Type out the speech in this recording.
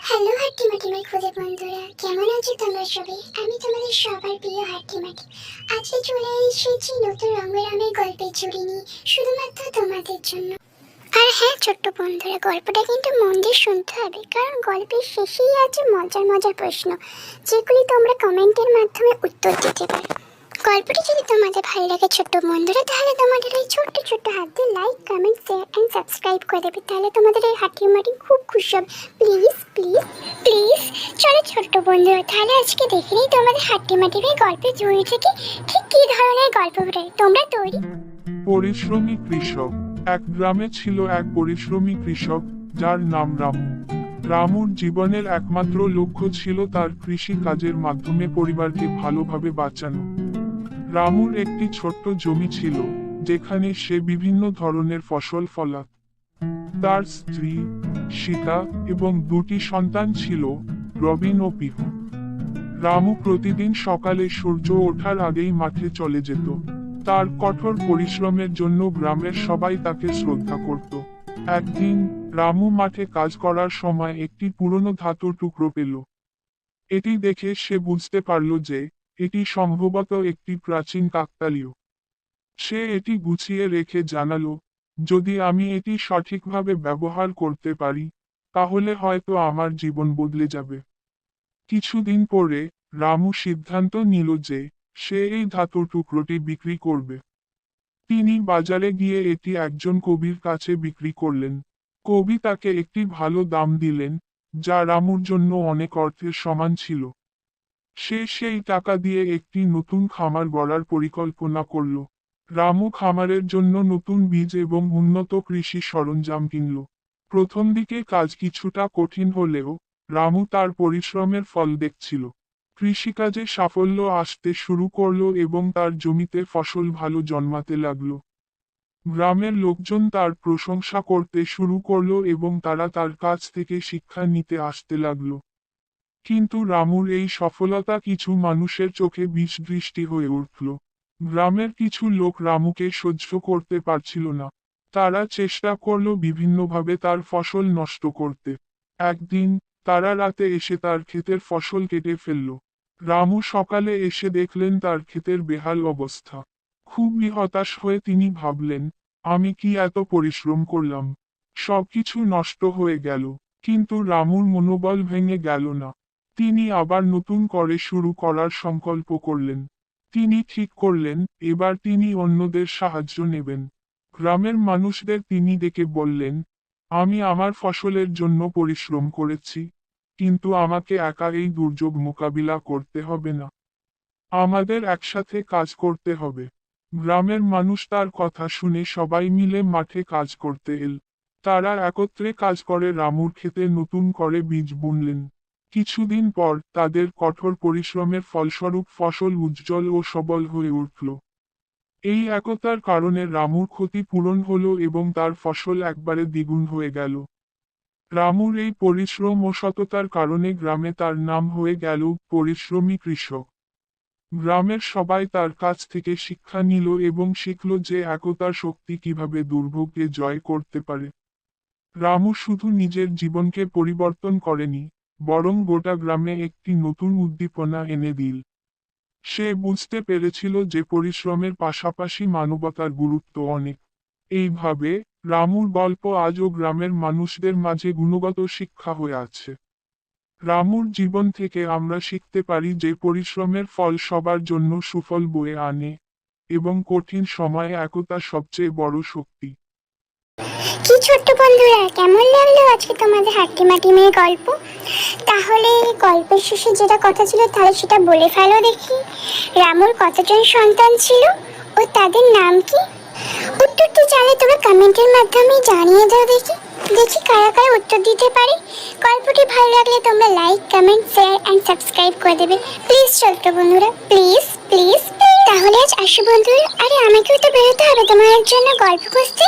Hello হাট্টিমাটিমার খুদে বন্ধুরা, কেমন আছো তোমরা সবাই? আমি তোমাদের সবার প্রিয় হাট্টিমাটি। আজকে চলে এসেছি নতুন রঙের গল্পের ঝুড়ি নিয়ে, শুধুমাত্র তোমাদের জন্য। আর হ্যাঁ ছোট্ট বন্ধুরা, গল্পটা কিন্তু মন দিয়ে শুনতে হবে, কারণ গল্পের শেষেই আছে মজার মজার প্রশ্ন, যেগুলি তোমরা কমেন্টের মাধ্যমে উত্তর দিতে পারো। গল্পটি যদি তোমাদের ভালো লাগে ছোট্ট বন্ধুরা, তাহলে তোমাদের এই ছোট্ট ছোট্ট হাত দিয়ে like, comment, share and subscribe করে দেবে। তাহলে তোমাদের এই হাট্টিমাটি খুব খুশি হবে। Please please please. চলো ছোট্ট বন্ধুরা, তাহলে আজকে দেখে নিই তোমাদের হাট্টিমাটির এই গল্পের ঝুড়ি থেকে ঠিক কী ধরনের গল্প বেরোয়। তোমরা তৈরি? পরিশ্রমী কৃষক। এক গ্রামে ছিল এক পরিশ্রমী কৃষক, যার নাম রামু। রামুর জীবনের একমাত্র লক্ষ্য ছিল তার কৃষি কাজের মাধ্যমে পরিবারকে ভালোভাবে বাঁচানো। রামুর একটি ছোট্ট জমি ছিল, যেখানে সে বিভিন্ন ধরনের ফসল ফলাত। তার স্ত্রী সীতা এবং দুটি সন্তান ছিল, রবিন ও পিহু। রামু প্রতিদিন সকালে সূর্য ওঠার আগেই মাঠে চলে যেত। তার কঠোর পরিশ্রমের জন্য গ্রামের সবাই তাকে শ্রদ্ধা করত। একদিন রামু মাঠে কাজ করার সময় একটি পুরনো ধাতুর টুকরো পেল। এটি দেখে সে বুঝতে পারল যে এটি সম্ভবত একটি প্রাচীন কাকতালীয়। সে এটি গুছিয়ে রেখে জানালো, যদি আমি এটি সঠিকভাবে ব্যবহার করতে পারি, তাহলে হয়তো আমার জীবন বদলে যাবে। কিছুদিন পরে রামু সিদ্ধান্ত নিল যে সে এই ধাতুর টুকরোটি বিক্রি করবে। তিনি বাজারে গিয়ে এটি একজন কবির কাছে বিক্রি করলেন। কবি তাকে একটি ভালো দাম দিলেন, যা রামুর জন্য অনেক অর্থের সমান ছিল। সে সেই টাকা দিয়ে একটি নতুন খামার গড়ার পরিকল্পনা করল। রামু খামারের জন্য নতুন বীজ এবং উন্নত কৃষি সরঞ্জাম কিনল। প্রথম দিকে কাজ কিছুটা কঠিন হলেও রামু তার পরিশ্রমের ফল দেখছিল। কৃষিকাজে সাফল্য আসতে শুরু করলো এবং তার জমিতে ফসল ভালো জন্মাতে লাগলো। গ্রামের লোকজন তার প্রশংসা করতে শুরু করলো এবং তারা তার কাছ থেকে শিক্ষা নিতে আসতে লাগলো। কিন্তু রামুর এই সফলতা কিছু মানুষের চোখে বিষ দৃষ্টি হয়ে উঠল। গ্রামের কিছু লোক রামুকে সহ্য করতে পারছিল না। তারা চেষ্টা করলো বিভিন্নভাবে তার ফসল নষ্ট করতে। একদিন তারা রাতে এসে তার ক্ষেতের ফসল কেটে ফেলল। রামু সকালে এসে দেখলেন তার ক্ষেতের বেহাল অবস্থা। খুবই হতাশ হয়ে তিনি ভাবলেন, আমি কি এত পরিশ্রম করলাম, সবকিছু নষ্ট হয়ে গেল। কিন্তু রামুর মনোবল ভেঙে গেল না। তিনি আবার নতুন করে শুরু করার সংকল্প করলেন। তিনি ঠিক করলেন, এবার তিনি অন্যদের সাহায্য নেবেন। গ্রামের মানুষদের তিনি ডেকে বললেন, আমি আমার ফসলের জন্য পরিশ্রম করেছি, কিন্তু আমাকে একা এই দুর্যোগ মোকাবিলা করতে হবে না। আমাদের একসাথে কাজ করতে হবে। গ্রামের মানুষ তার কথা শুনে সবাই মিলে মাঠে কাজ করতে এল। তারা একত্রে কাজ করে রামুর ক্ষেতে নতুন করে বীজ বুনলেন। কিছুদিন পর তাদের কঠোর পরিশ্রমের ফলস্বরূপ ফসল উজ্জ্বল ও সবল হয়ে উঠল। এই একতার কারণে রামুর ক্ষতি পূরণ হলো এবং তার ফসল একবারে দ্বিগুণ হয়ে গেল। রামুর এই পরিশ্রম ও সততার কারণে গ্রামে তার নাম হয়ে গেল পরিশ্রমী কৃষক। গ্রামের সবাই তার কাছ থেকে শিক্ষা নিল এবং শিখল যে একতার শক্তি কিভাবে দুর্ভোগকে জয় করতে পারে। রামু শুধু নিজের জীবনকে পরিবর্তন করেনি, বরং গোটা গ্রামে একটি নতুন উদ্দীপনা এনে দিল। সে বুঝতে পেরেছিল যে পরিশ্রমের পাশাপাশি মানবতার গুরুত্ব অনেক। এইভাবে রামুর গল্প আজও গ্রামের মানুষদের মাঝে গুণগত শিক্ষা হয়ে আছে। রামুর জীবন থেকে আমরা শিখতে পারি যে পরিশ্রমের ফল সবার জন্য সুফল বয়ে আনে, এবং কঠিন সময়ে একতা সবচেয়ে বড় শক্তি। কি ছোট্ট বন্ধুরা, কেমন লাগলো আজকে তোমাদের হাট্টিমাটি মেয়ে গল্প? তাহলে গল্পের শেষে যেটা কথা ছিল তাহলে সেটা বলে ফেলো দেখি। রামুর কতজন সন্তান ছিল ও তাদের নাম কি? উত্তরটি জানলে তোমরা কমেন্টের মাধ্যমে জানিয়ে দাও দেখি। দেখি কারা কারা উত্তর দিতে পারে। গল্পটি ভালো লাগলে তোমরা like, comment, share and subscribe করে দেবে। প্লিজ ছোট্ট বন্ধুরা, প্লিজ প্লিজ। তাহলে আজ আসি বন্ধুরা, আরে আমাকেও তো বেরোতে হবে তোমার জন্য গল্প খুঁজতে।